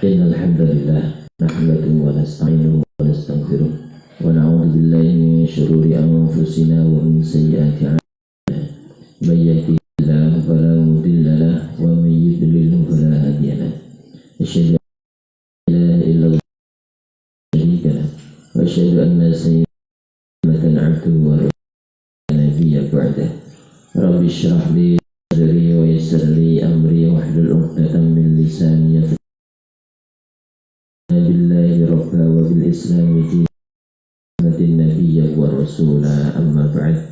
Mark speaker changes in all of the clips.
Speaker 1: Innal hamdalillah nahmaduhu wa nasta'inuhu wa nastaghfiruh wa na'udzu billahi min shururi anfusina wa min sayyiati a'malina. May yahdihillahu fala mudilla lahu wa may yudlil fala hadiya lahu. Asyhadu an la ilaha illallah syarika lahu wa asyhadu anna sayyidana abduhu wa rasuluhu nabiyya ba'dahu. Rabbi shrah li sadri wa yassir li amri wahlul 'uqdatam min lisani yafqahu billahi rabba wa bil islami dinan nabiyya wa rasula amma ba'd.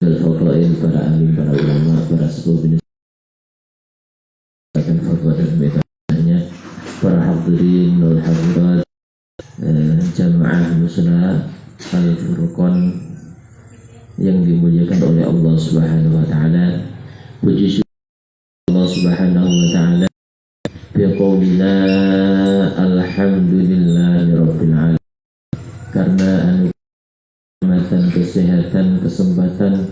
Speaker 1: Al-fadail, para alim, para ulama, para sepuh akan fatwa dan bedanya, para hadirin wal hadirat, jamaah muslimat Al-Furqan yang dimuliakan oleh Allah Subhanahu wa taala. Puji syukur Allah Subhanahu wa taala biqaulina alhamdulillahi rabbil alamin, karena anugerah kesehatan, kesempatan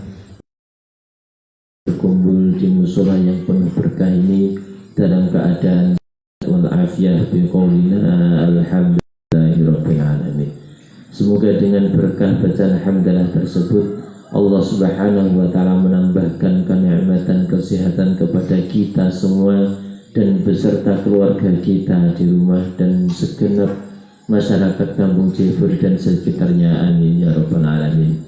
Speaker 1: berkumpul di musola yang penuh berkah ini dalam keadaan wal afiyah biqaulina alhamdulillahi rabbil alamin. Semoga dengan berkah bacaan hamdalah tersebut Allah Subhanahu wa taala menambahkan kenikmatan kesehatan kepada kita semua dan beserta keluarga kita di rumah dan segenap masyarakat Kampung Jefur dan sekitarnya, amin ya rabbal alamin.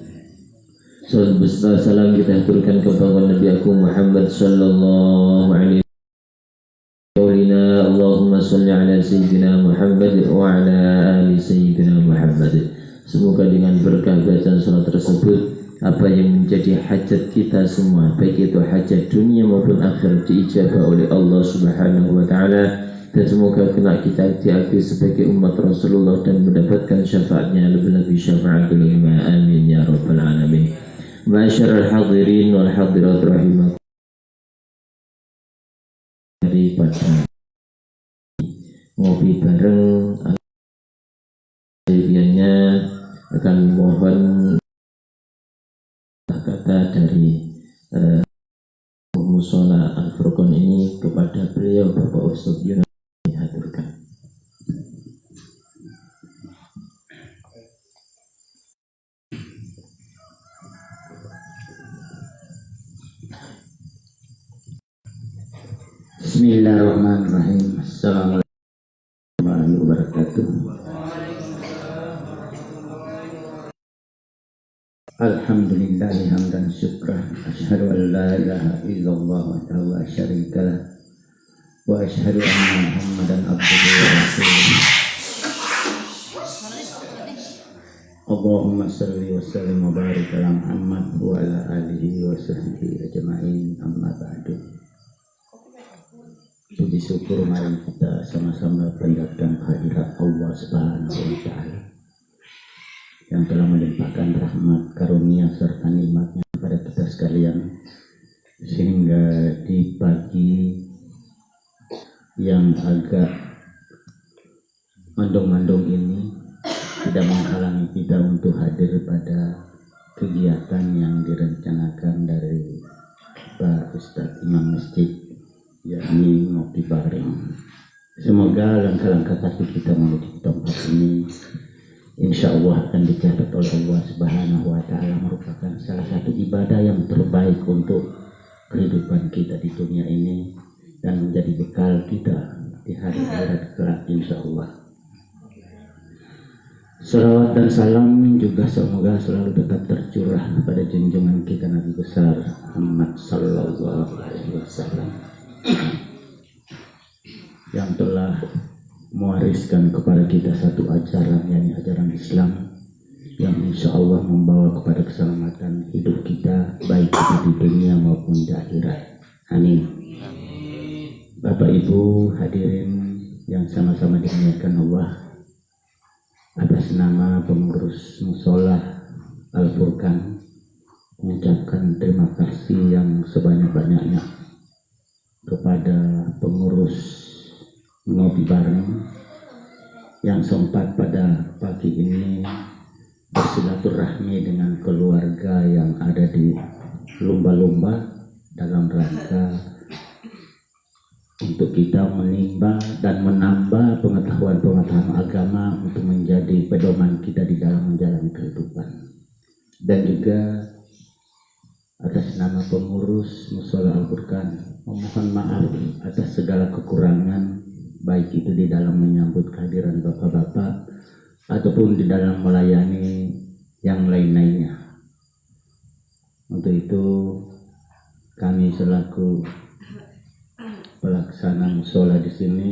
Speaker 1: Sallallahu alaihi wasallam kita aturkan kepada Nabi Agung Muhammad sallallahu alaihi wasallam. Allahumma salli ala sayyidina Muhammad wa ala ali sayyidina Muhammad. Semoga dengan berkah bacaan salat tersebut apa yang menjadi hajat kita semua, baik itu hajat dunia maupun akhirat, diijabah oleh Allah Subhanahu wa taala, dan semoga kena kita diakui sebagai umat Rasulullah dan mendapatkan syafaatnya, lebih-lebih syafaatul ulama, amin ya rabbal alamin. Ma'asyiral hadirin wal hadirat rahimakumullah. Daripada ngopi bareng akhirnya akan mohon kata dari musola Al-Furqan ini kepada beliau Bapak Ustaz Yunus dihaturkan. Bismillahirrahmanirrahim. Assalamualaikum warahmatullahi wabarakatuh. Alhamdulillahi hamdan syukran. Asyhadu an la ilaha illallah wa la syarika lah, wa asyhadu anna Muhammadan abduhu wa rasuluh. Allahumma shalli wa sallim wa barik ala Muhammad wa ala alihi wa sahbihi ajma'in, amma ba'du. Puji syukur mari kita sama-sama panjatkan kehadirat Allah Subhanahu wa taala yang telah melimpahkan rahmat, karunia serta nikmatnya kepada kita sekalian, sehingga di pagi yang agak mendung-mendung ini tidak menghalangi kita untuk hadir pada kegiatan yang direncanakan dari Pak Ustadz Imam Masjid, yakni ngopi bareng. Semoga langkah-langkah kaki kita menuju tempat ini insya Allah akan dicatat oleh Allah Subhanahu wa taala merupakan salah satu ibadah yang terbaik untuk kehidupan kita di dunia ini dan menjadi bekal kita di hari akhirat kelak insya Allah. Salawat dan salam juga semoga selalu tetap tercurah pada junjungan kita Nabi besar Muhammad sallallahu alaihi wasallam yang telah mewariskan kepada kita satu ajaran, yakni ajaran Islam yang insya Allah membawa kepada keselamatan hidup kita, baik itu di dunia maupun di akhirat. Amin. Bapak Ibu hadirin yang sama-sama dimuliakan Allah, atas nama pengurus musola Al-Furqan mengucapkan terima kasih yang sebanyak-banyaknya kepada pengurus ngopi bareng yang sempat pada pagi ini bersilaturahmi dengan keluarga yang ada di lumba-lumba dalam rangka untuk kita menimbang dan menambah
Speaker 2: dan juga atas nama pengurus Mushola Al-Furqan memohon maaf atas segala kekurangan, baik itu di dalam menyambut kehadiran bapak-bapak ataupun di dalam melayani yang lain-lainnya. Untuk itu kami selaku pelaksana mushola di sini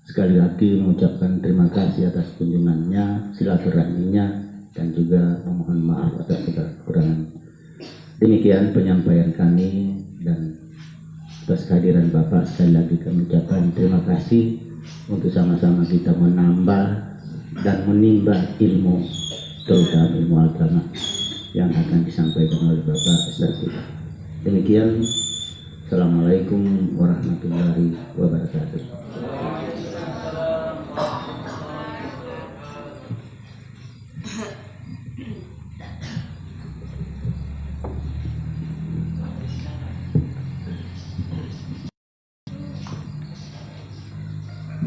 Speaker 2: sekali lagi mengucapkan terima kasih atas kunjungannya, silaturahminya, dan juga memohon maaf atas segala kekurangan. Demikian penyampaian kami, dan atas kehadiran Bapak sekali lagi kami ucapkan terima kasih untuk sama-sama kita menambah dan menimba ilmu, terutama ilmu agama yang akan disampaikan oleh Bapak Ustaz kita. Demikian, Assalamualaikum warahmatullahi wabarakatuh.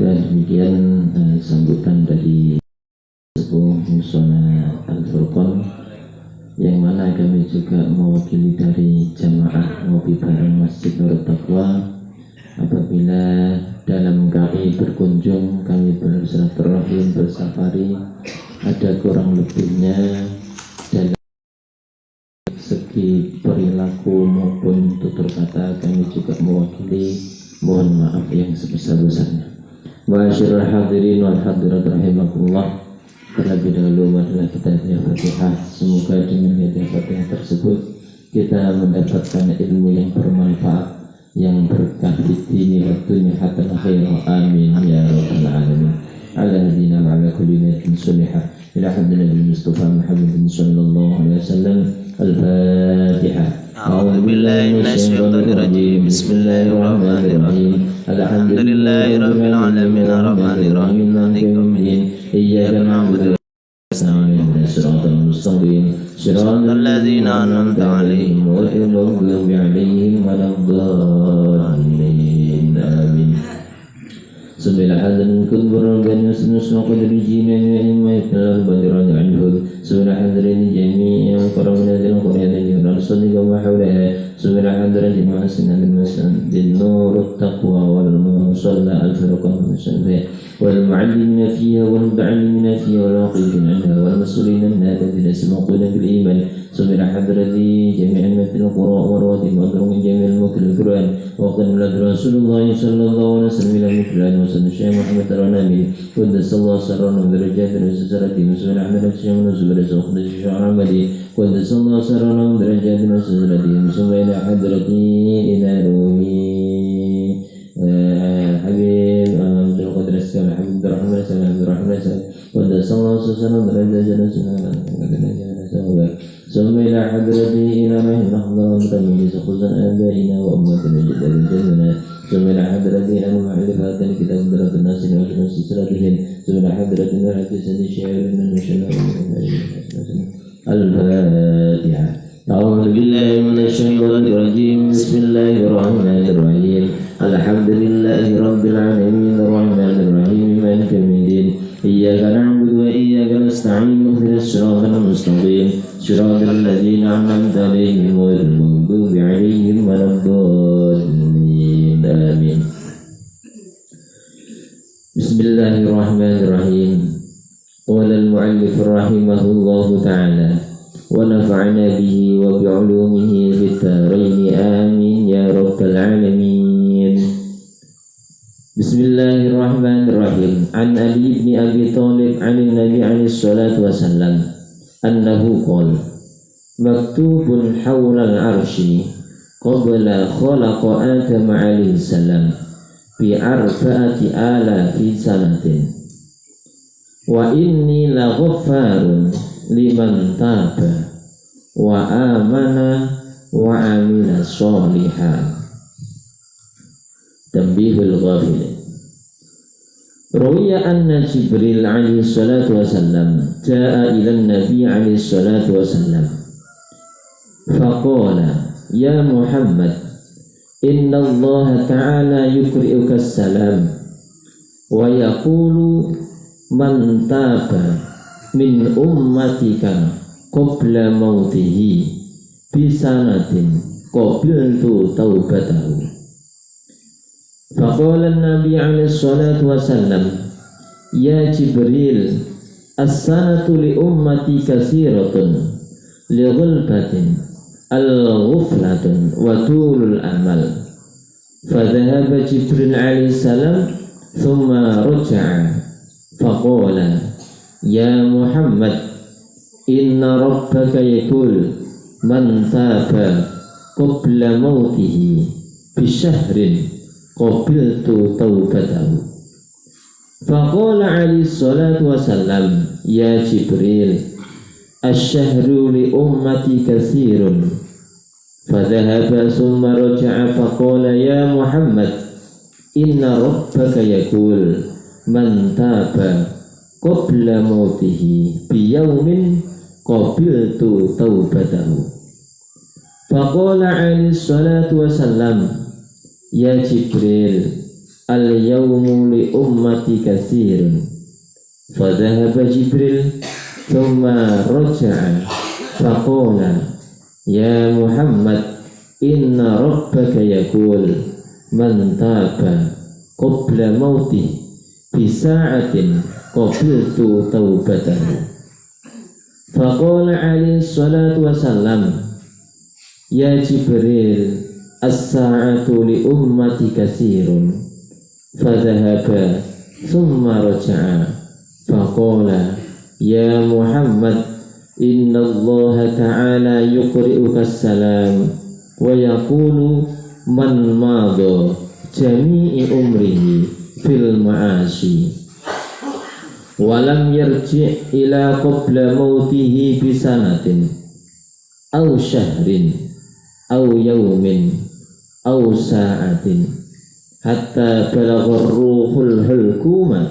Speaker 1: Dan demikian sambutan dari Sepuh Mushola Al-Furqan, yang mana kami juga mewakili dari jamaah ngopi bareng Masjid Nurut Taqwa. Apabila dalam kami berkunjung, kami bersilaturahim, bersafari, ada kurang lebihnya dalam segi perilaku maupun tutur kata, kami juga mewakili, mohon maaf yang sebesar-besarnya. Ma'asyiral hadirin wal hadirat rahimakumullah. Terlebih dahulu marilah kita baca Fatihah. Semoga dengan baca Fatihah tersebut kita mendapatkan ilmu yang bermanfaat, yang berkah di dini wa dunya hatta khair. Amin ya rabbal alamin. Ala hadina wa ala kulli niyatin sulihah ila hadratil Nabi Mustafa Muhammadin sallallahu alaihi wasallam. Al-Fatihah. A'udzu billahi minasyaitonir rajim. Bismillahirrahmanirrahim. Alhamdulillahi rabbil alamin arrahmanir rahim maliki yaumiddin. Iyyaka na'budu wa nasta'inu ihdinas siratal mustaqim siratal ladzina an'amta 'alaihim ghairil maghdubi 'alaihim waladdallin. Amin. Subhanallah kun burgan yusnus qadri jinna ma yakal badran anhu subhanallah jami'an qaramna dil qur'an yunal sadiqa wa hawla subhanallah jami'an masan din nur taqwa wal musalla al furqan musanna wal mu'allimina fiha wal muta'allimina fiha wal waqifin anha wal mas'ulina alladhina sabaquna bil iman subhanallah jami'an mathil qura wa rawati madrun jami'al mukil qur'an wa qad rasulullah sallallahu alaihi wasallam Syekh Muhammad Al-Nabi Qudus Allah Sarana Derajat dan Sejarati Muslim Ahmad Al-Syam Zubair Al-Khudus Syekh Ahmadi Qudus Allah Sarana Derajat dan Sejarati Muslim Hadrati ila Rumi Habib Abdul Qadir As-Salam Habib Rahman Salam Rahman Qudus Allah Sarana Derajat dan Sejarati ثم إلى حضرته إلى رحمه الله تميز خصوصا آبائنا وأمتنا جدا جدنا ثم إلى حضرته إلى معرفة كتاب درة الناس وحسن سلسلتهم ثم إلى حضرته إلى حسن الشعر من المشلع الفاتحة. أعوذ بالله من الشيطان الرجيم. بسم الله الرحمن الرحيم. الحمد لله رب العالمين الرحمن الرحيم مالك يوم الدين إياك نعبد وإياك نستعين اهدنا الصراط المستقيم صراط الذين أنعمت عليهم غير المغضوب عليهم ولا الضالين. آمين. بسم الله الرحمن الرحيم. قال المؤلف رحمه الله تعالى ونفعنا به وبعلومه في الدارين آمين يا رب العالمين. بسم الله الرحمن الرحيم. عن علي بن أبي طالب عن النبي عليه الصلاة والسلام أنه قال مكتوب حول العرش قبل خلق آدم عليه السلام بأربعة آلاف سنة وإني لغفار لمن تاب وآمن وعمل صالحا. Tanbihul ghafil. Ruwiya anna Jibril alaihi salatu wasallam jaa ila Nabi alaihi salatu wasallam faqala ya Muhammad inna Allah ta'ala yukri'uka salam wa yaqulu man taba min ummatika qabla mautihi bisanatin qabiltu taubatahu. Faqala an-nabi alaihi salatu wasallam, ya Jibril, as-sanatu li ummati kasiratun li ghulbatin al-ghuflatun wa tulul amal. Fadhahaba Jibril alaihi salam thumma raja'a faqala, ya Muhammad, inna rabbaka yaqul man taba qabla mautihi bisyahrin qabiltu taubatahu. Faqala alaihi salatu wasallam, ya Jibril, asyahru li ummati katsirun. Fadhahaba summa raja'a faqala, ya Muhammad, inna rabbaka yaqul man taba qabla mautihi biyaumin qabiltu taubatahu. Faqala alaihi salatu wasallam, ya Jibril, al-yawmu li ummati katsirun. Fadhahaba Jibril thumma raja'a faqala, ya Muhammad, inna rabbaka yaqul man taba qabla mautih bisa'atin qabiltu taubatahu. Faqala alaihi salatu wasallam, ya Jibril, as-sa'atu li ummati katsirun. Fadhahaba thumma raja'a faqala, ya Muhammad, inna Allah ta'ala yuqri'uka as-salam wa yaqulu man madha jami'i umrihi fil ma'asi wa lam yarji' ila qabla mautihi bisanatin aw syahrin aw yawmin aw sa'atin hatta balagha ruhul hulkuma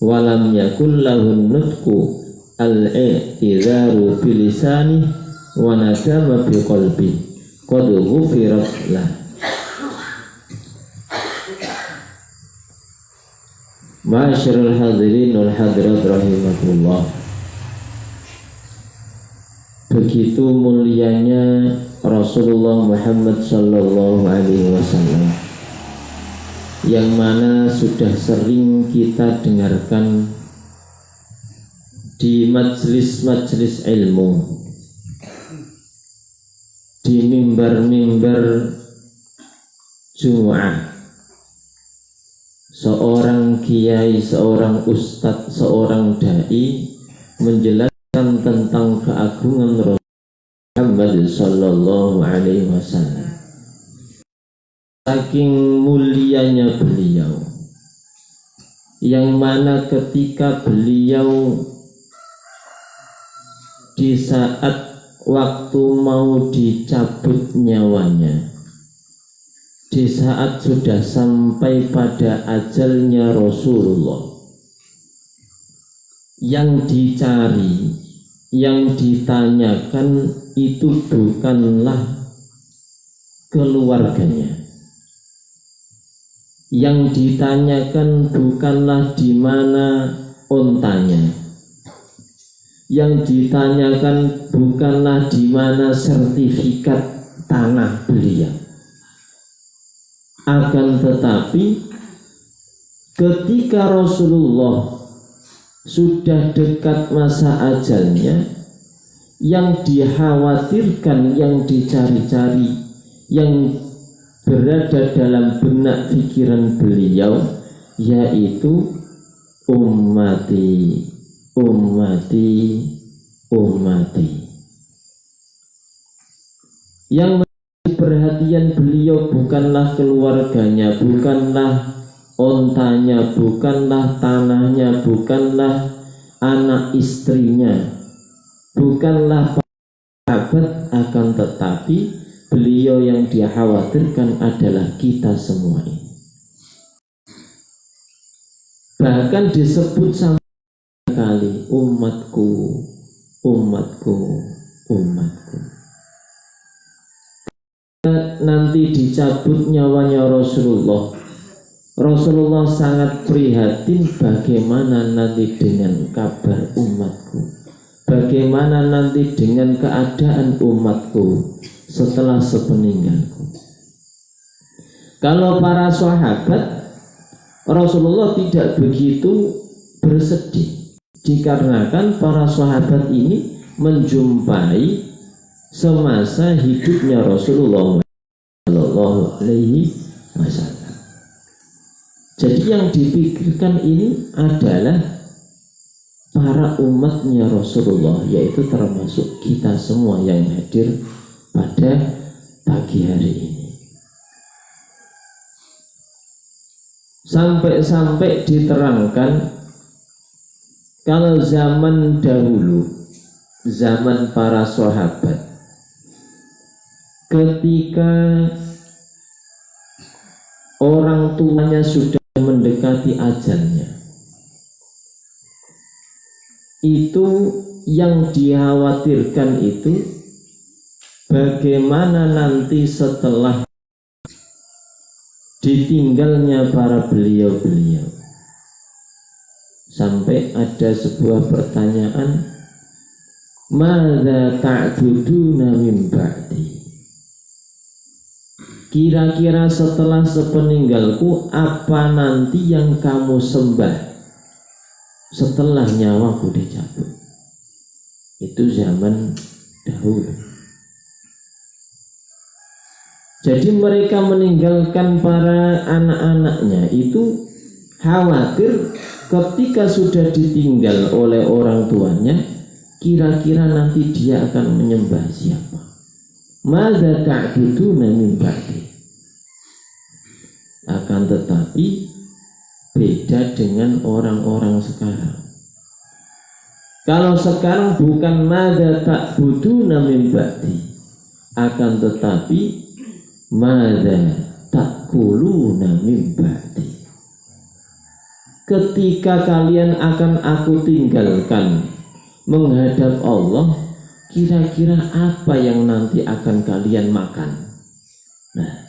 Speaker 1: wa lam yakul lahu nutqu al-i'tidharu bilisani wa nadama bi qalbi qad ghufirat lah. Ma'asyiral hadirin wal hadirat rahimakumullah. Begitu mulianya Rasulullah Muhammad sallallahu alaihi wasallam, yang mana sudah sering kita dengarkan di majelis-majelis ilmu, di mimbar-mimbar Jumu'ah. Seorang kiai, seorang ustadz, seorang dai menjelaskan tentang keagungan Rasulullah Muhammad sallallahu alaihi wasallam. Saking mulianya beliau, yang mana ketika beliau di saat waktu mau dicabut nyawanya, di saat sudah sampai pada ajalnya Rasulullah, yang dicari, yang ditanyakan itu bukanlah keluarganya, yang ditanyakan bukanlah di mana ontanya, yang ditanyakan bukanlah di mana sertifikat tanah beliau. Akan tetapi ketika Rasulullah sudah dekat masa ajalnya, yang dikhawatirkan, yang dicari-cari, yang berada dalam benak pikiran beliau, yaitu ummati, ummati, ummati. Yang perhatian beliau bukanlah keluarganya, bukanlah ontanya, bukanlah tanahnya, bukanlah anak istrinya, bukanlah sahabat, akan tetapi beliau yang dia khawatirkan adalah kita semua ini. Bahkan disebut sama kali umatku, umatku, umatku. Nanti dicabut nyawanya Rasulullah, Rasulullah sangat prihatin bagaimana nanti dengan kabar umatku, bagaimana nanti dengan keadaan umatku setelah sepeninggalku. Kalau para sahabat, Rasulullah tidak begitu bersedih, dikarenakan para sahabat ini menjumpai semasa hidupnya Rasulullah Shallallahu Alaihi Wasallam. Jadi yang dipikirkan ini adalah para umatnya Rasulullah, yaitu termasuk kita semua yang hadir pada pagi hari ini. Sampai-sampai diterangkan kalau zaman dahulu, zaman para sahabat, ketika orang tuanya sudah mendekati ajalnya, itu yang dikhawatirkan itu bagaimana nanti setelah ditinggalnya para beliau-beliau. Sampai ada sebuah pertanyaan, madza ta'buduna min ba'di? Kira-kira setelah sepeninggalku apa nanti yang kamu sembah setelah nyawaku dicabut? Itu zaman dahulu. Jadi mereka meninggalkan para anak-anaknya itu khawatir ketika sudah ditinggal oleh orang tuanya, kira-kira nanti dia akan menyembah siapa? Madza ta'buduna min ba'di? Akan tetapi beda dengan orang-orang sekarang. Kalau sekarang bukan madza ta'buduna min ba'di, akan tetapi madza ta'kuluna min ba'di? Ketika kalian akan aku tinggalkan menghadap Allah, kira-kira apa yang nanti akan kalian makan? Nah,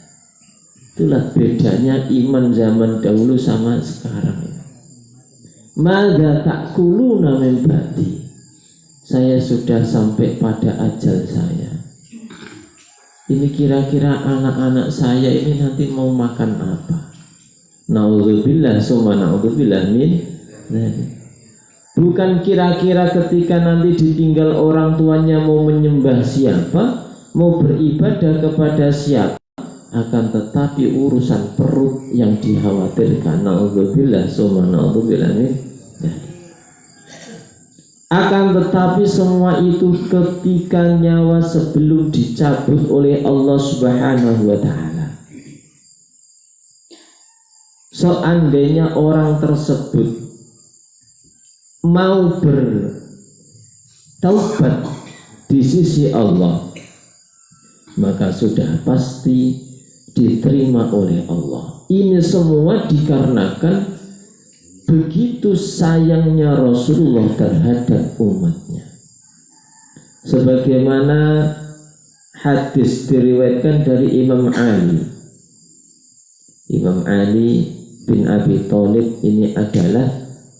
Speaker 1: itulah bedanya iman zaman dahulu sama sekarang. Madza ta'kuluna min ba'di? Saya sudah sampai pada ajal saya. Ini kira-kira anak-anak saya ini nanti mau makan apa? Na'udzubillah summa na'udzubillah min dzalik. Bukan kira-kira ketika nanti ditinggal orang tuanya mau menyembah siapa, mau beribadah kepada siapa, akan tetapi urusan perut yang dikhawatirkan. Na'udzubillah summa na'udzubillah min dzalik. Akan tetapi semua itu ketika nyawa sebelum dicabut oleh Allah Subhanahu wa ta'ala. Seandainya orang tersebut mau bertaubat di sisi Allah, maka sudah pasti diterima oleh Allah. Ini semua dikarenakan begitu sayangnya Rasulullah terhadap umatnya. Sebagaimana hadis diriwayatkan dari Imam Ali. Imam Ali bin Abi Thalib ini adalah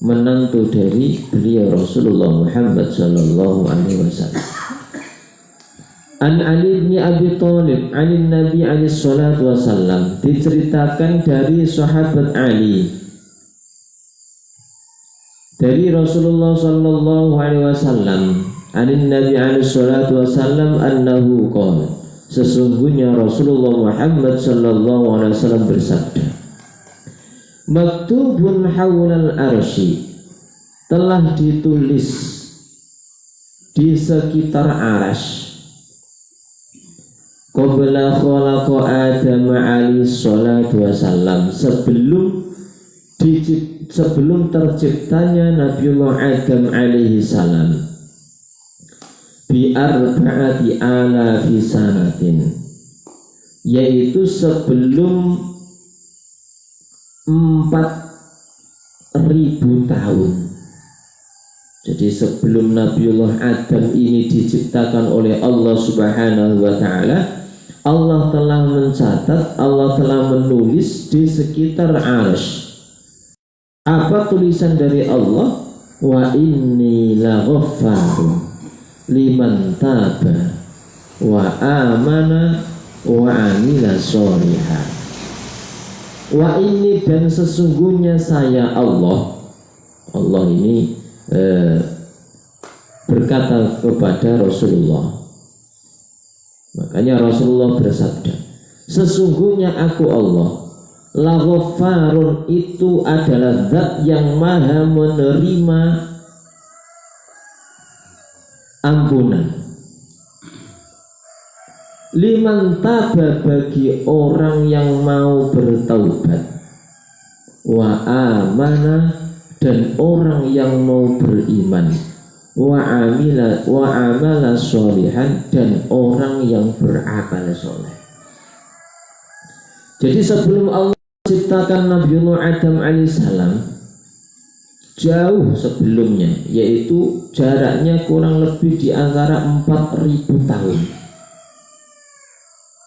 Speaker 1: menantu dari beliau Rasulullah Muhammad sallallahu alaihi wasallam. An Ali bin Abi Thalib anin Nabi alaihi salatu wasallam, diceritakan dari sahabat Ali dari Rasulullah sallallahu alaihi wasallam, anin Nabi alaihi salatu wasallam annahu qala, sesungguhnya Rasulullah Muhammad sallallahu alaihi wasallam bersabda, maktubun hawlal arsy, telah ditulis di sekitar arasy, qabla khalaqa Adam alaihi salatu wasallam, sebelum terciptanya Nabiullah Adam alaihi salam, bi arba'ati alafi sanatin, yaitu sebelum 4.000 tahun. Jadi sebelum Nabiullah Adam ini diciptakan oleh Allah Subhanahu wa ta'ala, Allah telah mencatat, Allah telah menulis di sekitar arsy. Apa tulisan dari Allah? Wa inni laghaffarun liman taba wa amana wa amila sholihan. Wa ini, dan sesungguhnya saya Allah ini berkata kepada Rasulullah. Makanya Rasulullah bersabda, sesungguhnya aku Allah, la ghaffarun, itu adalah zat yang maha menerima ampunan, liman taba, bagi orang yang mau bertaubat, wa amana, dan orang yang mau beriman, wa amala sholihan, dan orang yang beramal soleh. Jadi sebelum Allah menciptakan Nabi Adam alaihissalam, jauh sebelumnya, yaitu jaraknya kurang lebih di antara 4.000 tahun,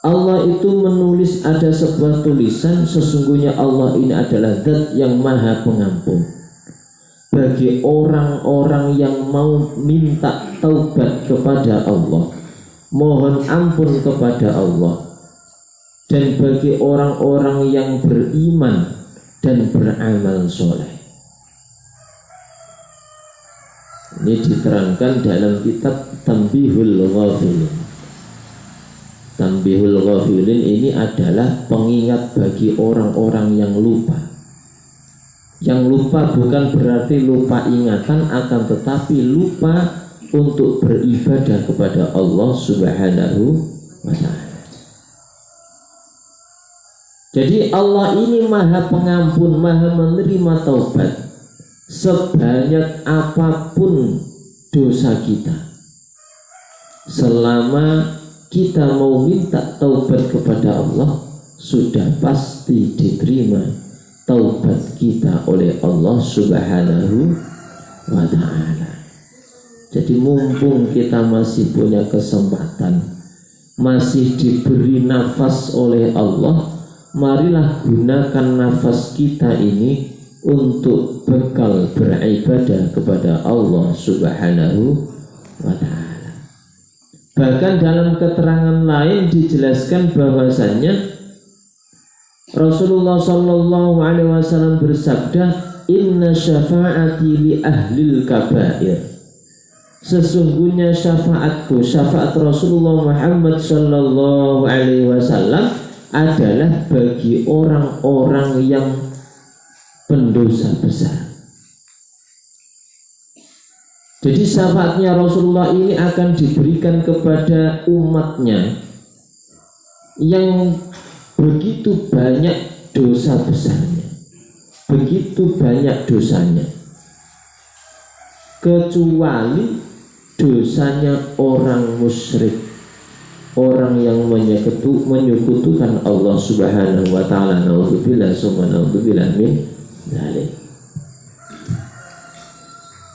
Speaker 1: Allah itu menulis, ada sebuah tulisan, sesungguhnya Allah ini adalah zat yang maha pengampun bagi orang-orang yang mau minta taubat kepada Allah, mohon ampun kepada Allah, dan bagi orang-orang yang beriman dan beramal soleh. Ini diterangkan dalam kitab Tanbihul Ghafilin. Tanbihul Ghafilin ini adalah pengingat bagi orang-orang yang lupa. Yang lupa bukan berarti lupa ingatan, akan tetapi lupa untuk beribadah kepada Allah Subhanahu wa ta'ala. Jadi Allah ini maha pengampun, maha menerima taubat sebanyak apapun dosa kita. Selama kita mau minta taubat kepada Allah, sudah pasti diterima taubat kita oleh Allah Subhanahu wa ta'ala. Jadi mumpung kita masih punya kesempatan, masih diberi nafas oleh Allah, marilah gunakan nafas kita ini untuk bekal beribadah kepada Allah Subhanahu wa ta'ala. Bahkan dalam keterangan lain dijelaskan bahwasannya Rasulullah Shallallahu Alaihi Wasallam bersabda, Inna syafa'ati li ahlil kabair. Sesungguhnya syafaatku, syafaat Rasulullah Muhammad Shallallahu Alaihi Wasallam adalah bagi orang-orang yang pendosa besar. Jadi syafaatnya Rasulullah ini akan diberikan kepada umatnya yang begitu banyak dosa besarnya, begitu banyak dosanya, kecuali dosanya orang musyrik, orang yang menyekutukan Allah Subhanahu wa ta'ala. Naudzubillah summa naudzubillah min dzalik.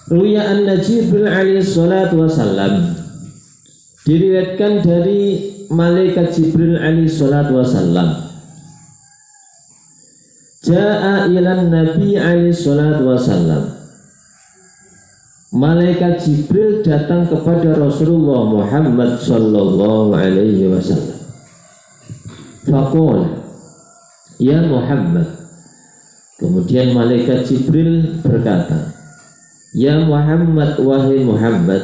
Speaker 1: Ruya anna Jibril alaihi salatu wasallam, diriwayatkan dari malaikat Jibril alaihi salatu wasallam, ja'a ilan Nabi alaihi salatu wasallam, malaikat Jibril datang kepada Rasulullah Muhammad sallallahu alaihi wasallam. Faqala, ya Muhammad. Kemudian malaikat Jibril berkata, ya Muhammad, wahai Muhammad,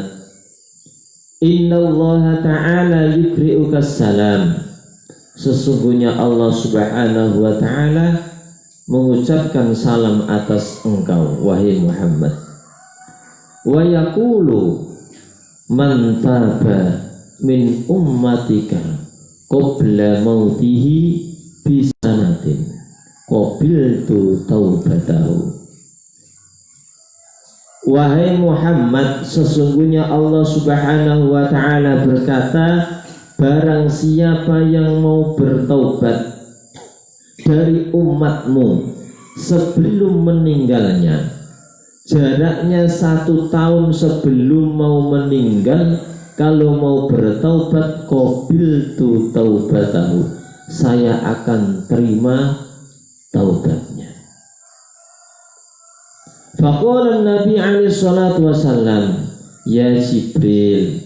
Speaker 1: Inna Allah ta'ala yukri'uka salam. Sesungguhnya Allah Subhanahu wa ta'ala mengucapkan salam atas engkau, wahai Muhammad. Wa yaqulu man taba min ummatika qabla mautihi bisanatin qabiltu taubatahu. Wahai Muhammad, sesungguhnya Allah Subhanahu wa ta'ala berkata, barang siapa yang mau bertaubat dari umatmu sebelum meninggalnya, jaraknya 1 tahun sebelum mau meninggal, kalau mau bertaubat, qabiltu taubatahu, saya akan terima taubatnya. Faqala Nabi alaihi salatu wasallam, ya Jibril,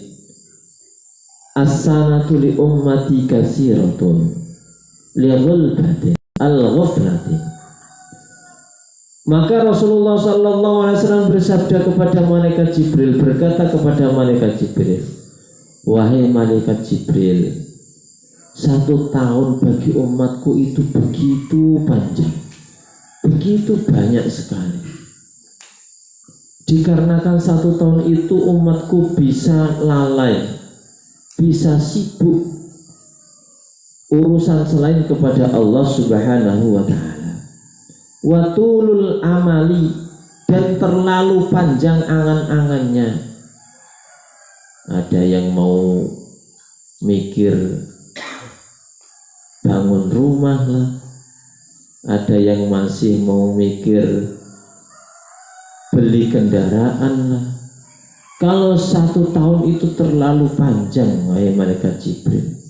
Speaker 1: as-sanatu li ummati katsiratun li ghulbatin al-ghaflatin. Maka Rasulullah sallallahu alaihi wasallam bersabda kepada malaikat Jibril, berkata kepada malaikat Jibril, wahai malaikat Jibril, 1 tahun bagi umatku itu begitu panjang, begitu banyak sekali. Dikarenakan 1 tahun itu umatku bisa lalai, bisa sibuk urusan selain kepada Allah Subhanahu wa ta'ala. Watulul amali, dan terlalu panjang angan-angannya. Ada yang mau mikir bangun rumah lah, ada yang masih mau mikir beli kendaraan lah. Kalau 1 tahun itu terlalu panjang, wahai malaikat Jibril.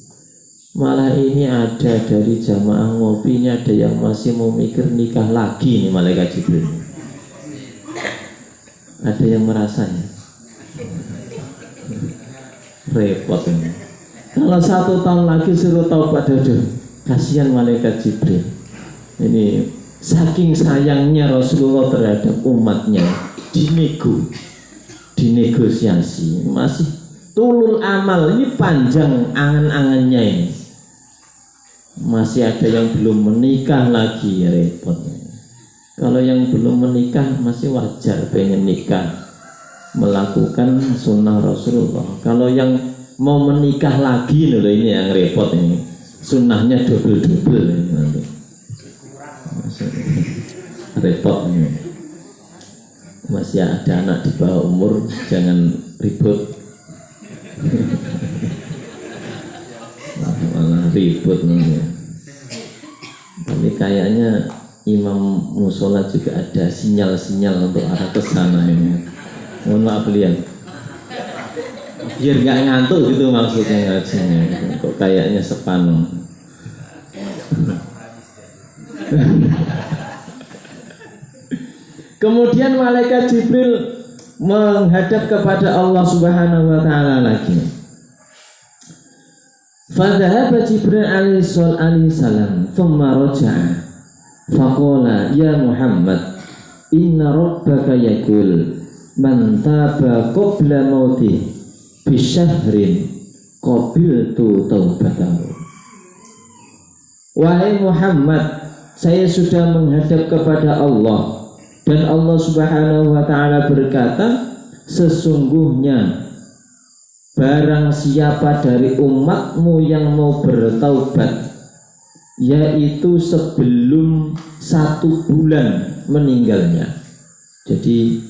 Speaker 1: Malah ini ada dari jamaah ngopi ini ada yang masih mau mikir nikah lagi nih malaikat Jibril. Ada yang merasanya repot ini. Kalau 1 tahun lagi suruh taubat, aduh, kasihan malaikat Jibril. Ini saking sayangnya Rasulullah terhadap umatnya, dinegosiasi, masih tulul amal, ini panjang angan-angannya ini. Masih ada yang belum menikah lagi, ya repot. Kalau yang belum menikah masih wajar pengen nikah, melakukan sunnah Rasulullah. Kalau yang mau menikah lagi loh, ini yang repot ini, sunnahnya double-double nanti. Repot ini. Masih ada anak di bawah umur, jangan ribut. Malah ribut nih. Tapi kayaknya imam musola juga ada sinyal-sinyal untuk arah ke sana ini. Mohon maaf lihat. Biar nggak ngantuk gitu maksudnya ngajinya. Kok kayaknya sepan. Kemudian malaikat Jibril menghadap kepada Allah Subhanahu wa ta'ala lagi. Fadhahaba Jibril alaihi salam thumma raja'a faqala ya Muhammad inna rabbaka yaqul man taba qabla mautih bisyahrin qabiltu taubatahu. Wahai Muhammad, saya sudah menghadap kepada Allah, dan Allah Subhanahu wa ta'ala berkata, sesungguhnya barang siapa dari umatmu yang mau bertaubat, yaitu sebelum 1 bulan meninggalnya. Jadi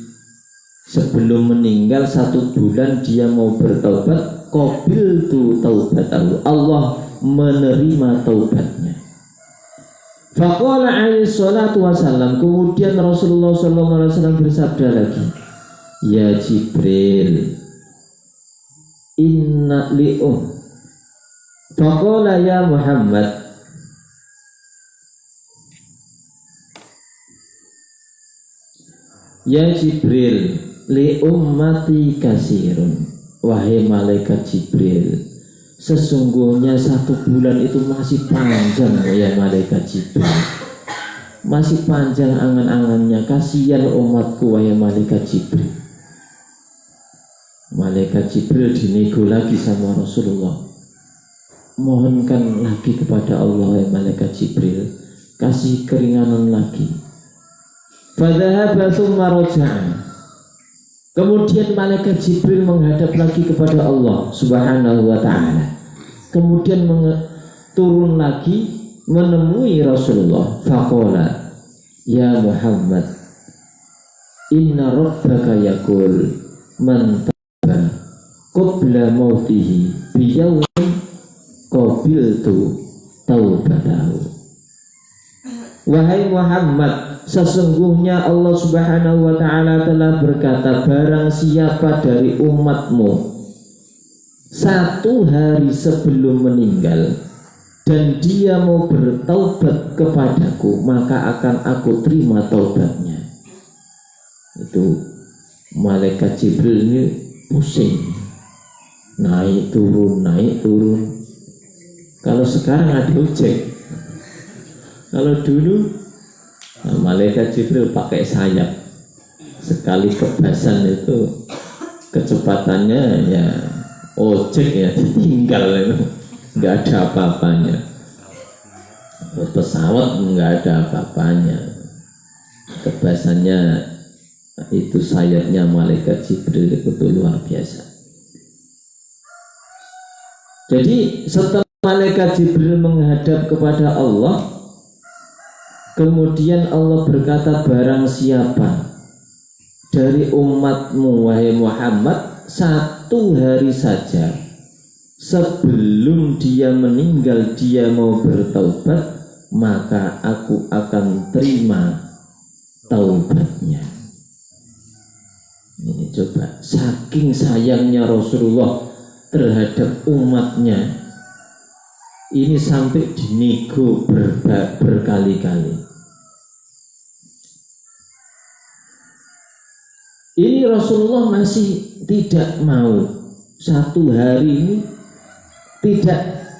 Speaker 1: sebelum meninggal 1 bulan dia mau bertaubat, qabiltu taubatahu, Allah menerima taubatnya. Faqala alaihi salatu wasallam, kemudian Rasulullah sallallahu alaihi wasallam bersabda lagi, ya Jibril, inna li'um. Faqala ya Muhammad, ya Jibril, li ummati kasirun. Wahai malaikat Jibril, sesungguhnya 1 bulan itu masih panjang ya malaikat Jibril. Masih panjang angan-angannya, kasihan umatku wahai malaikat Jibril. Malaikat Jibril dinego lagi sama Rasulullah. Mohonkan lagi kepada Allah ya malaikat Jibril, kasih keringanan lagi. Fadhahaba thumma raja'a. Kemudian malaikat Jibril menghadap lagi kepada Allah Subhanahu wa ta'ala. Kemudian turun lagi menemui Rasulullah. Faqala ya Muhammad inna rabbaka yaqul man taba qabla mautihi biyawmin qabiltu taubatahu. Wahai Muhammad, sesungguhnya Allah Subhanahu wa ta'ala telah berkata, barang siapa dari umatmu 1 hari sebelum meninggal dan dia mau bertaubat kepadaku, maka akan aku terima taubatnya. Itu malaikat Jibril ini pusing. naik turun. Kalau sekarang ada ojek. Kalau dulu malaikat Jibril pakai sayap, sekali kebasan itu kecepatannya ya ojek ya ditinggal itu, nggak ada apa-apanya. Pesawat nggak ada apa-apanya, kebasannya itu sayapnya malaikat Jibril itu luar biasa. Jadi setelah malaikat Jibril menghadap kepada Allah, kemudian Allah berkata, barang siapa dari umatmu wahai Muhammad, 1 hari saja sebelum dia meninggal dia mau bertaubat, maka aku akan terima taubatnya. Ini coba, saking sayangnya Rasulullah terhadap umatnya, ini sampai dinego berkali-kali. Ini Rasulullah masih tidak mau, 1 hari ini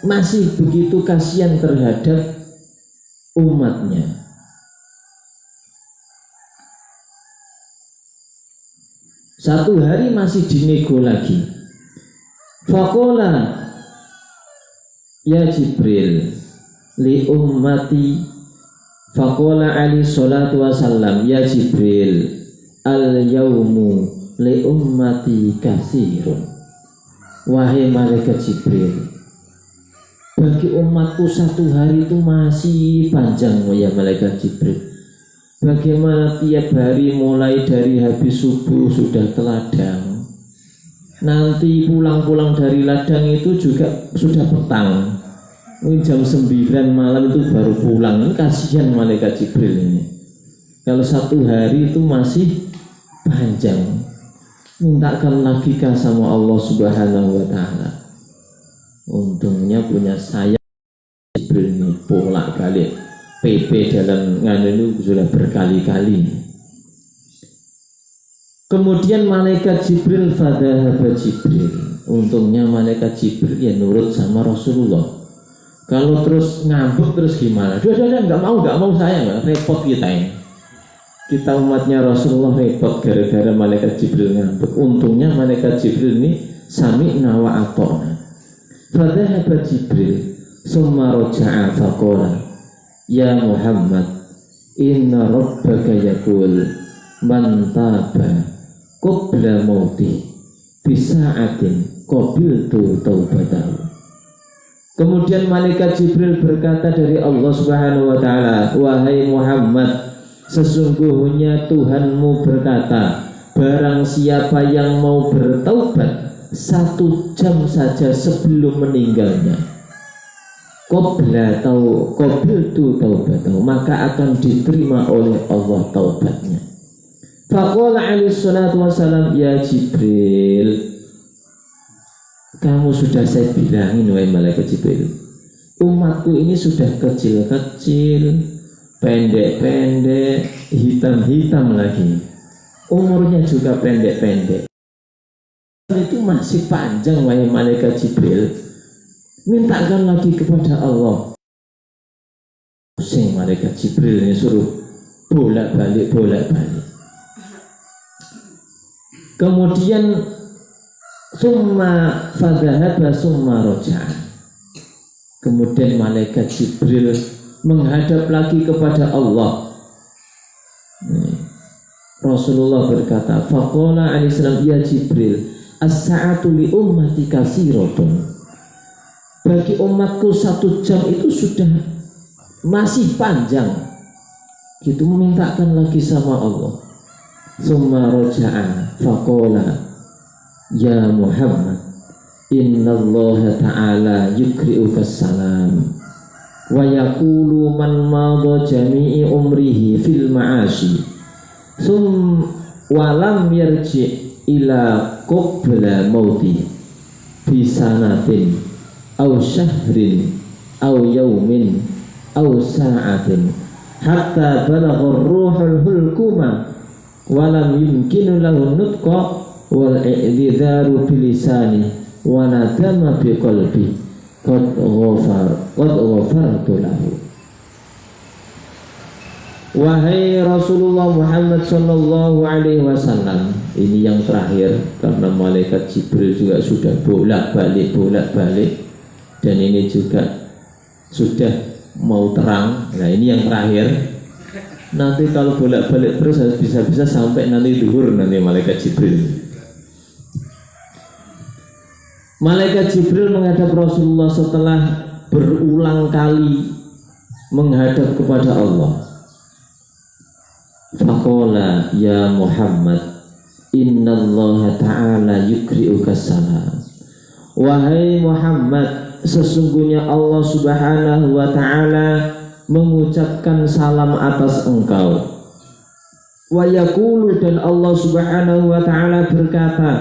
Speaker 1: masih begitu kasihan terhadap umatnya. Satu hari masih dinego lagi. Faqala ya Jibril li ummati, faqala alaihi salatu wasallam, ya Jibril al yaumu li ummati katsirun. Wahai malaikat Jibril, bagi umatku 1 hari itu masih panjang ya malaikat Jibril. Bagaimana tiap hari mulai dari habis subuh sudah teladang, nanti pulang dari ladang itu juga sudah petang. Ini jam 9 malam itu baru pulang. Ini kasihan malaikat Jibril ini. Kalau 1 hari itu masih panjang. Mintakan lagi sama Allah Subhanahu wa Ta'ala. Untungnya punya saya Jibril ini bolak-balik PP dalam nganu itu sudah berkali-kali. Kemudian malaikat Jibril fadhahaba Jibril. Untungnya malaikat Jibril ya nurut sama Rasulullah. Kalau terus ngambek terus gimana? Udah nggak mau saya, repot kita ini. Kita umatnya Rasulullah repot gara-gara malaikat Jibril ngambek. Untungnya malaikat Jibril ini sami'na wa ata'na. Fadhahaba Jibril summa raja'a faqala ya Muhammad, inna rabbaka yaqul man taba qabla mauti bisa'atin qabiltu taubatahu. Kemudian malaikat Jibril berkata dari Allah Subhanahu wa Ta'ala, wahai Muhammad, sesungguhnya Tuhanmu berkata, barang siapa yang mau bertaubat 1 jam saja sebelum meninggalnya, qabiltu taubatahu, maka akan diterima oleh Allah taubatnya. Faqala alaihi salatu wassalam, ya Jibril, kamu sudah saya bilangin wahai malaikat Jibril, umatku ini sudah kecil-kecil, pendek-pendek, hitam-hitam lagi, umurnya juga pendek-pendek, itu masih panjang wahai malaikat Jibril. Mintakan lagi kepada Allah. Pusing malaikat Jibril ini suruh bolak-balik. Kemudian summa fadhahaba summa raja'a. Kemudian malaikat Jibril menghadap lagi kepada Allah. Rasulullah berkata, faqala alaihi salam, ya Jibril, as-sa'atu li ummati katsiratun. Bagi umatku 1 jam itu sudah masih panjang. Gitu memintakan lagi sama Allah. Summa raja'a faqala ya Muhammad, innallaha ta'ala yukri'uka salam wa yaqulu man madha jami'i umrihi fil ma'ashi walam yarji ila qabla mauti bisanatin aw syahrin aw yaumin aw sa'atin hatta balagha ar-ruhul hulkuma wa lam yumkinu lahu nutqa wal i'dharu bilisani wa nadama bi qalbi qad ghafartu lahu. Wahai Rasulullah Muhammad sallallahu alaihi wasallam, ini yang terakhir karena malaikat Jibril juga sudah bolak-balik dan ini juga sudah mau terang. Nah, ini yang terakhir. Nanti kalau bolak-balik terus bisa-bisa sampai nanti duhur nanti malaikat Jibril. Malaikat Jibril menghadap Rasulullah setelah berulang kali menghadap kepada Allah. Faqala ya Muhammad, innallaha ta'ala yukri'uka salam. Wahai Muhammad, sesungguhnya Allah subhanahu wa ta'ala mengucapkan salam atas engkau. Wa yaqulu, dan Allah subhanahu wa ta'ala berkata,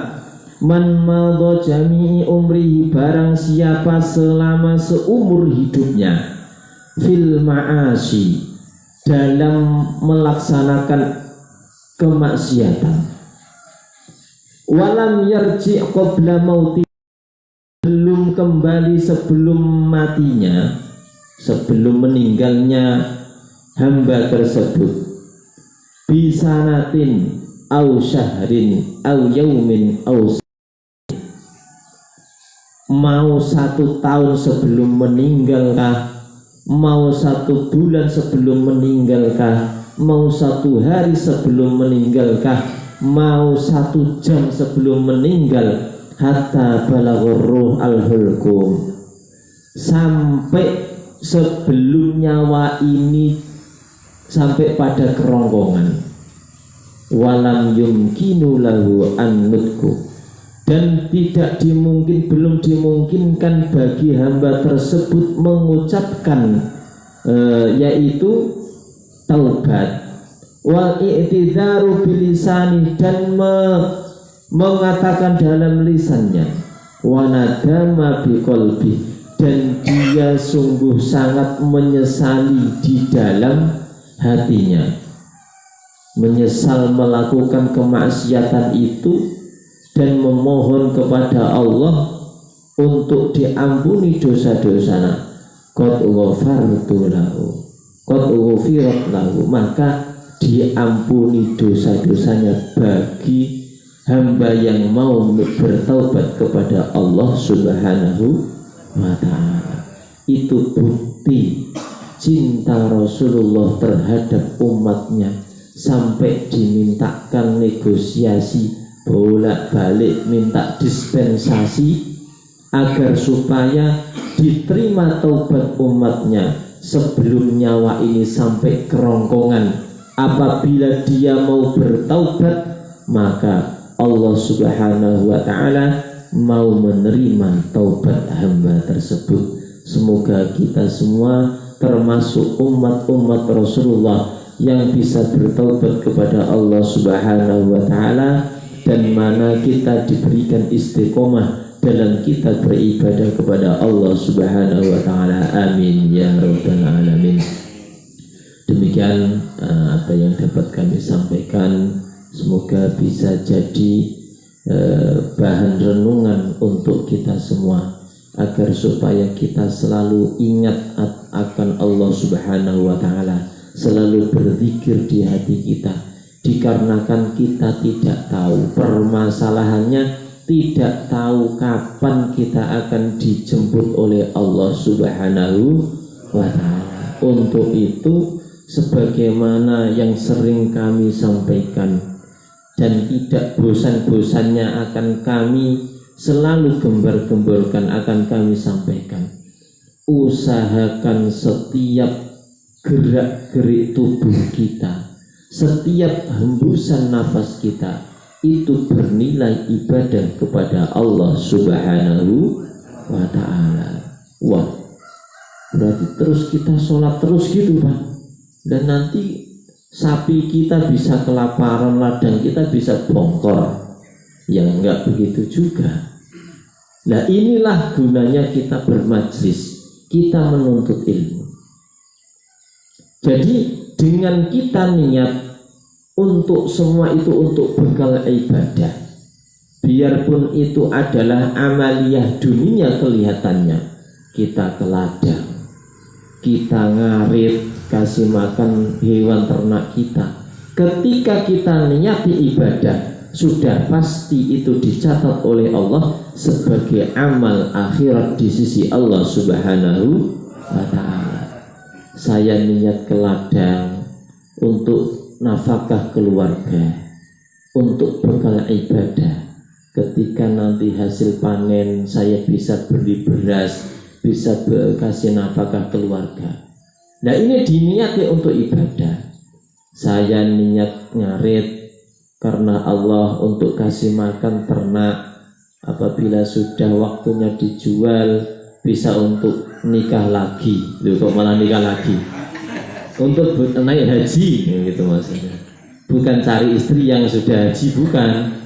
Speaker 1: man madha jami'i umrihi, barang siapa selama seumur hidupnya fil ma'asi, dalam melaksanakan kemaksiatan, walam yarji' qabla mauti, belum kembali sebelum matinya, sebelum meninggalnya hamba tersebut, bisanatin au syahrin au yaumin au, mau 1 tahun sebelum meninggalkah, mau 1 bulan sebelum meninggalkah, mau 1 hari sebelum meninggalkah, mau 1 jam sebelum meninggal, hatta balaghur ruh al-hulqum, sampai sebelum nyawa ini sampai pada kerongkongan, walam yumkinu lahu an nutku, dan belum dimungkinkan bagi hamba tersebut mengucapkan yaitu taubat, wal i'tidzaru bilisani, dan mengatakan dalam lisannya, wa nadama biqalbi, dan dia sungguh sangat menyesali di dalam hatinya, menyesal melakukan kemaksiatan itu dan memohon kepada Allah untuk diampuni dosa-dosanya. Qad ghafartu lahu, qad ghufirat lahu, maka diampuni dosa-dosanya bagi hamba yang mau bertaubat kepada Allah subhanahu wa ta'ala. Itu bukti cinta Rasulullah terhadap umatnya, sampai dimintakan negosiasi bolak-balik, minta dispensasi agar supaya diterima taubat umatnya sebelum nyawa ini sampai kerongkongan. Apabila dia mau bertaubat, maka Allah subhanahu wa ta'ala mau menerima taubat hamba tersebut. Semoga kita semua termasuk umat-umat Rasulullah yang bisa bertaubat kepada Allah subhanahu wa ta'ala, dan mana kita diberikan istiqomah dalam kita beribadah kepada Allah subhanahu wa ta'ala. Amin ya rabbal alamin. Demikian apa yang dapat kami sampaikan, semoga bisa jadi bahan renungan untuk kita semua, agar supaya kita selalu ingat akan Allah subhanahu wa ta'ala, selalu berzikir di hati kita. Dikarenakan kita tidak tahu permasalahannya, tidak tahu kapan kita akan dijemput oleh Allah subhanahu wa ta'ala. Untuk itu, sebagaimana yang sering kami sampaikan dan tidak bosan-bosannya akan kami selalu gembar-gemborkan, akan kami sampaikan, usahakan setiap gerak-gerik tubuh kita, setiap hembusan nafas kita itu bernilai ibadah kepada Allah subhanahu wa ta'ala. Wah, berarti terus kita sholat terus gitu Pak, dan nanti sapi kita bisa kelaparan, ladang kita bisa bongkor. Ya enggak begitu juga. Nah, inilah gunanya kita bermajlis, kita menuntut ilmu. Jadi dengan kita niat untuk semua itu untuk bekal ibadah, biarpun itu adalah amaliyah dunia kelihatannya, kita teladang, kita ngarit, kasih makan hewan ternak kita. Ketika kita niati ibadah, sudah pasti itu dicatat oleh Allah sebagai amal akhirat di sisi Allah Subhanahu wa ta'ala. Saya niat ke ladang untuk nafkah keluarga, untuk bekal ibadah. Ketika nanti hasil panen saya bisa beli beras, bisa kasih nafkah keluarga. Nah, ini diniati untuk ibadah. Saya niat ngarit karena Allah untuk kasih makan ternak. Apabila sudah waktunya dijual, bisa untuk nikah lagi. Loh, kok malah nikah lagi? Untuk naik haji, gitu maksudnya. Bukan cari istri yang sudah haji, bukan.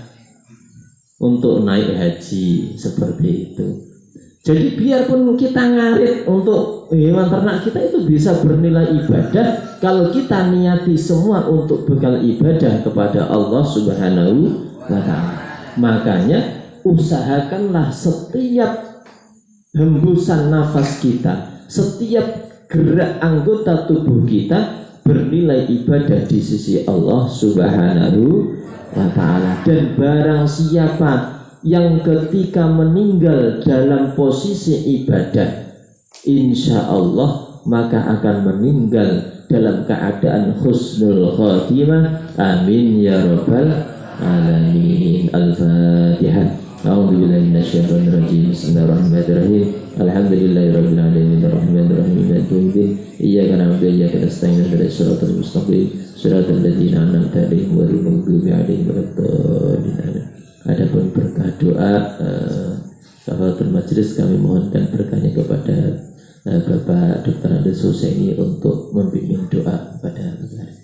Speaker 1: Untuk naik haji, seperti itu. Jadi biarpun kita ngarit untuk hewan ternak kita, itu bisa bernilai ibadah kalau kita niati semua untuk bekal ibadah kepada Allah Subhanahu wa ta'ala. Makanya usahakanlah setiap hembusan nafas kita, setiap gerak anggota tubuh kita bernilai ibadah di sisi Allah Subhanahu wa ta'ala. Dan barang siapa yang ketika meninggal dalam posisi ibadah, insya Allah maka akan meninggal dalam keadaan husnul khatimah. Amin ya rabbal alamin. Al-Fatihah. A'udzubillahi minasyaitonir rajim. Bismillahirrahmanirrahim. Alhamdulillahirabbil alamin arrahmanir rahim maliki yaumiddin. Iyyaka na'budu wa iyyaka nasta'in ihdinas siratal mustaqim siratal ladzina an'amta 'alaihim ghairil maghdubi 'alaihim waladdallin. Adapun berkah doa Sahabatul Majlis, kami mohonkan berkahnya kepada Bapak Dr. Andes Husaini untuk membimbing doa pada hari.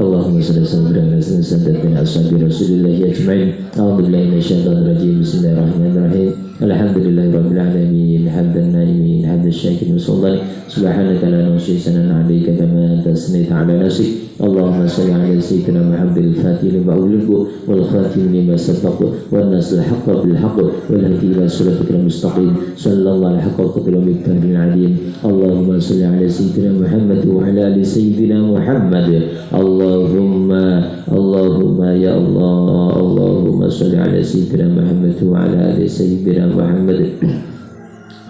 Speaker 1: Allahumma shalli ala sayyidina Rasulillah ajma'in. A'udzubillahi minasyaitonir rajim. Bismillahirrahmanirrahim. Alhamdulillahirabbil alamin hamdan na'imin hamdan syakirin sallallahu subhanaka la nuhsi sanana 'alaika kama tasnita 'ala nafsik. Allahumma shalli ala sayyidina Muhammadil fatih lima ughliqa wal khatim lima sabaqa wan nasrul haqqo bil haqqi wal hadi ila siratal mustaqim sallallahu alaihi wa sallam biqadril 'azim. Allahumma shalli ala sayyidina Muhammad wa ala ali sayyidina Muhammad. Allahumma ya Allah, Allahumma shalli ala sayyidina Muhammad wa ala ali sayyidina Muhammad.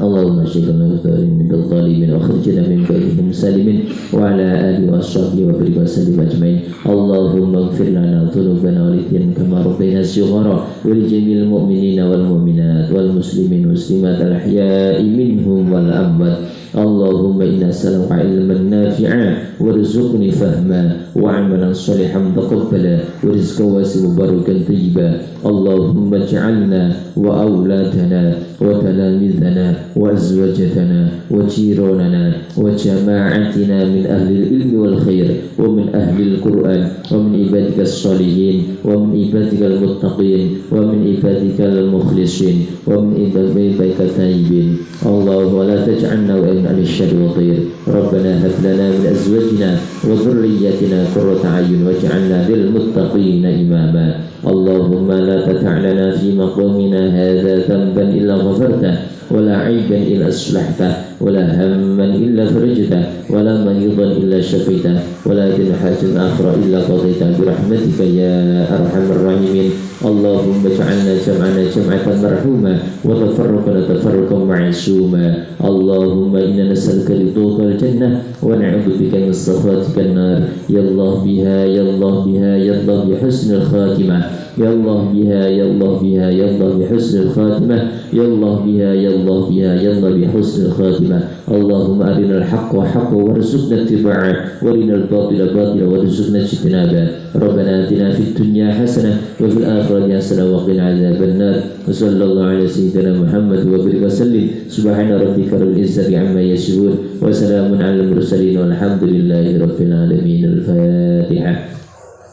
Speaker 1: Allahumma syikrana min al-zalimin wa khrijna min kaydihim salimin wa ala alihi wa sahbihi wa barika sallim ajma'in. Allahumma ighfir lana dhunubana wa litina kama rabbayna shighara wa li jami'il mu'minina wal mu'minat wal muslimin muslimat al-ahya'i minhum wal amwat. Allahumma inna as'aluka ilman nafi'a warzuqni fahma wa 'amalan shalihan taqabbala wa rizqan wasi'an barakan thayyiba. Allahumma ij'alna wa awladana wa talamidana wa azwajatana wa jiranana wa jama'atina min ahli al-ilmi wal khair wa min ahli al-Qur'an wa min ibadika as-salihin wa min ibadika al-muttaqin wa min ibadika al-mukhlisin wa min ibadika at-tayyibin. Allahumma la taj'alna عن الشر وطير. ربنا هب لنا من أزواجنا وذرياتنا قرة أعين واجعلنا للمتقين إماما. اللهم لا تدع لنا في مقامنا هذا ذنبا إلا غفرته ولا عيبا إلا أصلحته ولا هما إلا فرجته ولا مريضا إلا شفيته ولا حاجة آخرى إلا قضيتها برحمتك يا أرحم الراحمين. اللهم اجعلنا جمعنا جمعة مرحومة وتفرقنا تفرقا معصوما. اللهم إنا نسألك رضاك الجنة ونعوذ بك من سخطك النار. يا الله بها يا الله بها يا الله بحسن الخاتمة. يا الله بها يا الله بها يا الله بحسن الخاتمة. يا الله بها يا الله بها يا الله بحسن الخاتمة. اللهم أرنا الحق حقا وارزقنا اتباعه وارنا الباطل باطلا وارزقنا اجتنابه. ربنا آتنا في الدنيا حسنة وفي الآخرة حسنة وقنا عذاب النار. وصلى الله على سيدنا محمد وبارك وسلم. سبحان ربك رب العزة عما يصفون وسلام على المرسلين والحمد لله رب العالمين. الفاتحة.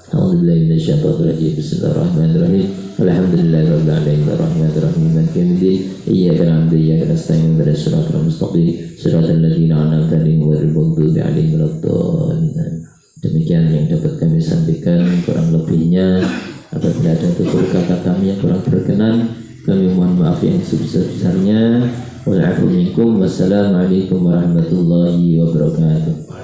Speaker 1: أعوذ بالله من الشيطان الرجيم. بسم الله الرحمن الرحيم. الحمد لله رب العالمين الرحمن الرحيم مالك يوم الدين. إياك نعبد وإياك نستعين اهدنا الصراط المستقيم صراط الذين أنعمت عليهم غير المغضوب عليهم ولا Apabila ada tutur kata kami yang kurang berkenan, kami mohon maaf yang sebesar-besarnya. Wassalamualaikum warahmatullahi wabarakatuh.